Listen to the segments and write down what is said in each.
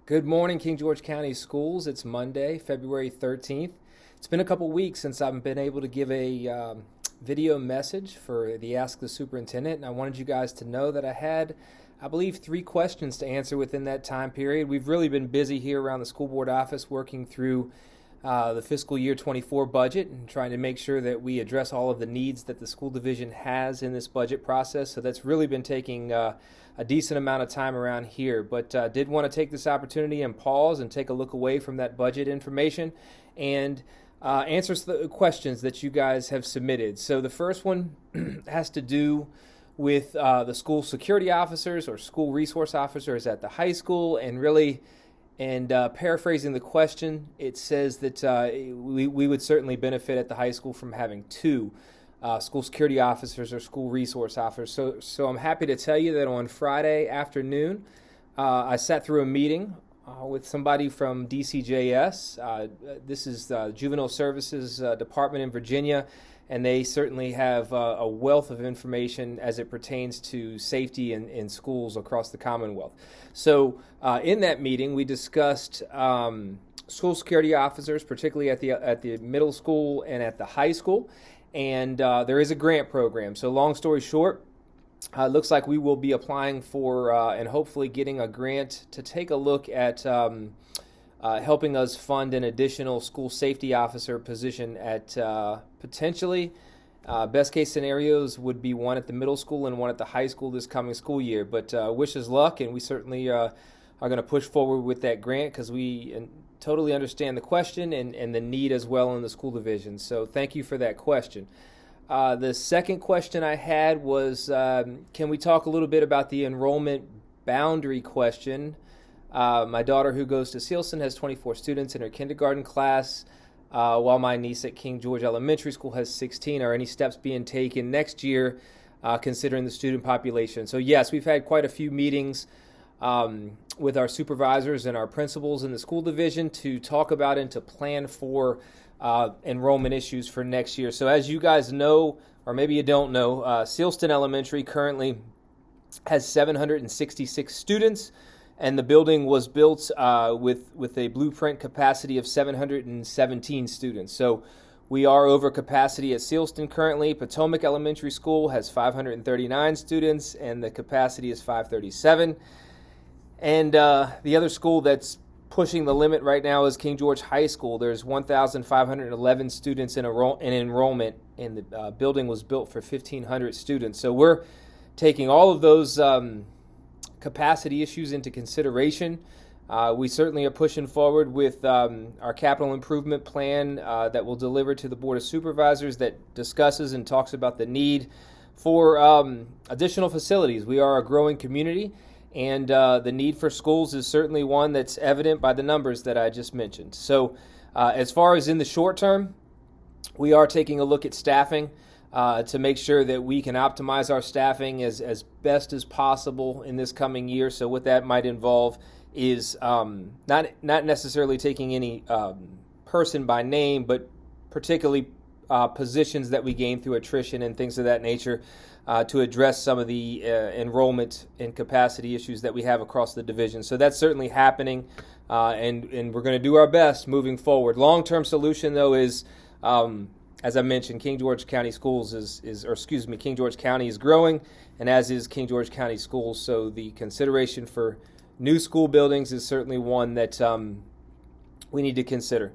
Good morning, King George County Schools. It's Monday, February 13th. It's been a couple weeks since I've been able to give a video message for the Ask the Superintendent, and I wanted you guys to know that I had, I believe, 3 questions to answer within that time period. We've really been busy here around the school board office working through the fiscal year 24 budget and trying to make sure that we address all of the needs that the school division has in this budget process. So that's really been taking a decent amount of time around here, but did want to take this opportunity and pause and take a look away from that budget information and answer the questions that you guys have submitted. So the first one has to do with the school security officers or school resource officers at the high school, and really, and paraphrasing the question, it says that we would certainly benefit at the high school from having 2 school security officers or school resource officers. So I'm happy to tell you that on Friday afternoon, I sat through a meeting with somebody from DCJS. This is the Juvenile Services Department in Virginia, and they certainly have a wealth of information as it pertains to safety in schools across the Commonwealth. So in that meeting, we discussed school security officers, particularly at the middle school and at the high school. And there is a grant program. So long story short, it looks like we will be applying for and hopefully getting a grant to take a look at helping us fund an additional school safety officer position at potentially, best case scenarios would be one at the middle school and one at the high school this coming school year. But wish us luck, and we certainly are going to push forward with that grant because we totally understand the question and the need as well in the school division. So thank you for that question. The second question I had was, can we talk a little bit about the enrollment boundary question? My daughter, who goes to Sealston, has 24 students in her kindergarten class, while my niece at King George Elementary School has 16. Are any steps being taken next year considering the student population? So yes, we've had quite a few meetings with our supervisors and our principals in the school division to talk about and to plan for enrollment issues for next year. So as you guys know, or maybe you don't know, Sealston Elementary currently has 766 students, and the building was built with a blueprint capacity of 717 students. So we are over capacity at Sealston currently. Potomac Elementary School has 539 students, and the capacity is 537. And the other school that's pushing the limit right now is King George High School. There's 1,511 students in enrollment, and the building was built for 1,500 students. So we're taking all of those capacity issues into consideration. We certainly are pushing forward with our capital improvement plan that will deliver to the Board of Supervisors that discusses and talks about the need for additional facilities. We are a growing community, and the need for schools is certainly one that's evident by the numbers that I just mentioned. So as far as in the short term, we are taking a look at staffing to make sure that we can optimize our staffing as best as possible in this coming year. So what that might involve is not necessarily taking any person by name, but particularly positions that we gain through attrition and things of that nature to address some of the enrollment and capacity issues that we have across the division. So that's certainly happening, and we're going to do our best moving forward. Long-term solution, though, is, as I mentioned, King George County Schools King George County is growing, and as is King George County Schools. So the consideration for new school buildings is certainly one that we need to consider.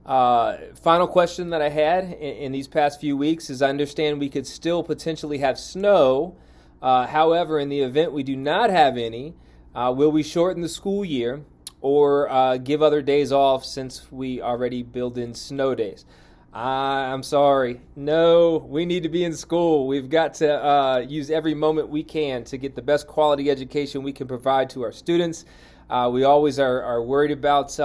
Final question that I had in these past few weeks is, I understand we could still potentially have snow. However, in the event we do not have any, will we shorten the school year or give other days off since we already build in snow days? I'm sorry. No, we need to be in school. We've got to use every moment we can to get the best quality education we can provide to our students. We always are worried about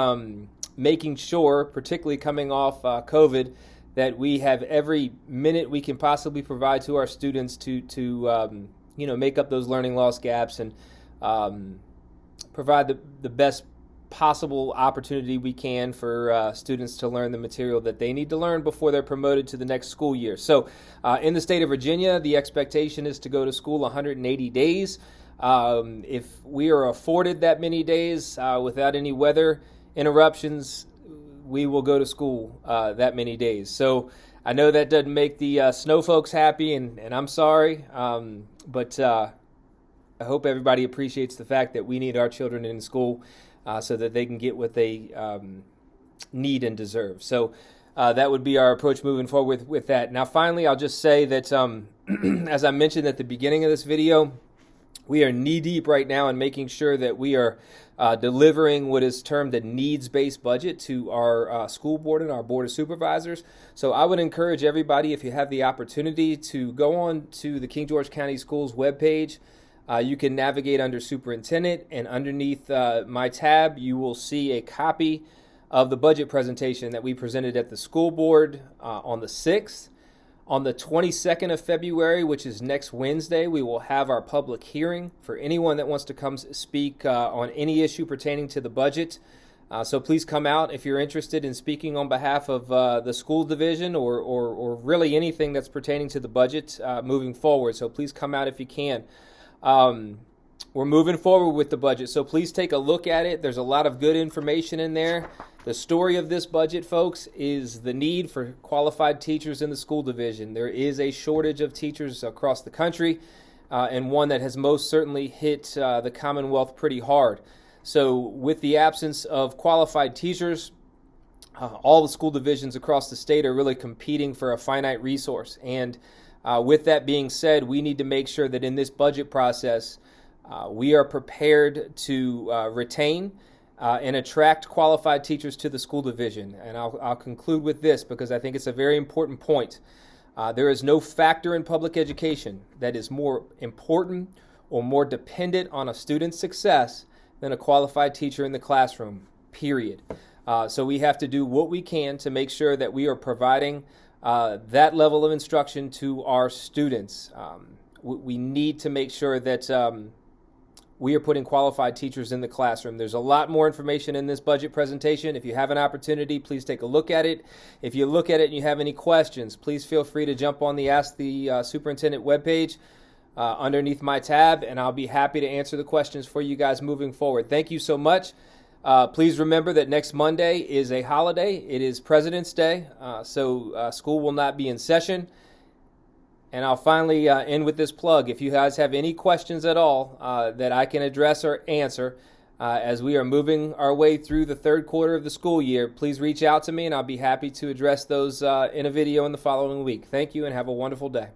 making sure, particularly coming off COVID, that we have every minute we can possibly provide to our students to make up those learning loss gaps and provide the best possible opportunity we can for students to learn the material that they need to learn before they're promoted to the next school year. So in the state of Virginia, the expectation is to go to school 180 days. If we are afforded that many days without any weather interruptions, we will go to school that many days. So I know that doesn't make the snow folks happy, and I'm sorry, but I hope everybody appreciates the fact that we need our children in school so that they can get what they need and deserve. So that would be our approach moving forward with that. Now, finally, I'll just say that as I mentioned at the beginning of this video, we are knee-deep right now in making sure that we are delivering what is termed a needs-based budget to our school board and our board of supervisors. So I would encourage everybody, if you have the opportunity, to go on to the King George County Schools webpage. You can navigate under Superintendent, and underneath my tab, you will see a copy of the budget presentation that we presented at the school board on the 6th. On the 22nd of February, which is next Wednesday, we will have our public hearing for anyone that wants to come speak on any issue pertaining to the budget. So please come out if you're interested in speaking on behalf of the school division or really anything that's pertaining to the budget moving forward. So please come out if you can. We're moving forward with the budget, so please take a look at it. There's a lot of good information in there. The story of this budget, folks, is the need for qualified teachers in the school division. There is a shortage of teachers across the country, and one that has most certainly hit the Commonwealth pretty hard. So with the absence of qualified teachers, all the school divisions across the state are really competing for a finite resource. And with that being said, we need to make sure that in this budget process, we are prepared to retain and attract qualified teachers to the school division. And I'll conclude with this because I think it's a very important point. There is no factor in public education that is more important or more dependent on a student's success than a qualified teacher in the classroom, period. So we have to do what we can to make sure that we are providing that level of instruction to our students. We need to make sure that we are putting qualified teachers in the classroom. There's a lot more information in this budget presentation. If you have an opportunity, please take a look at it. If you look at it and you have any questions, please feel free to jump on the Ask the Superintendent webpage underneath my tab, and I'll be happy to answer the questions for you guys moving forward. Thank you so much. Please remember that next Monday is a holiday. It is President's Day, so school will not be in session. And I'll finally end with this plug. If you guys have any questions at all that I can address or answer as we are moving our way through the third quarter of the school year, please reach out to me and I'll be happy to address those in a video in the following week. Thank you and have a wonderful day.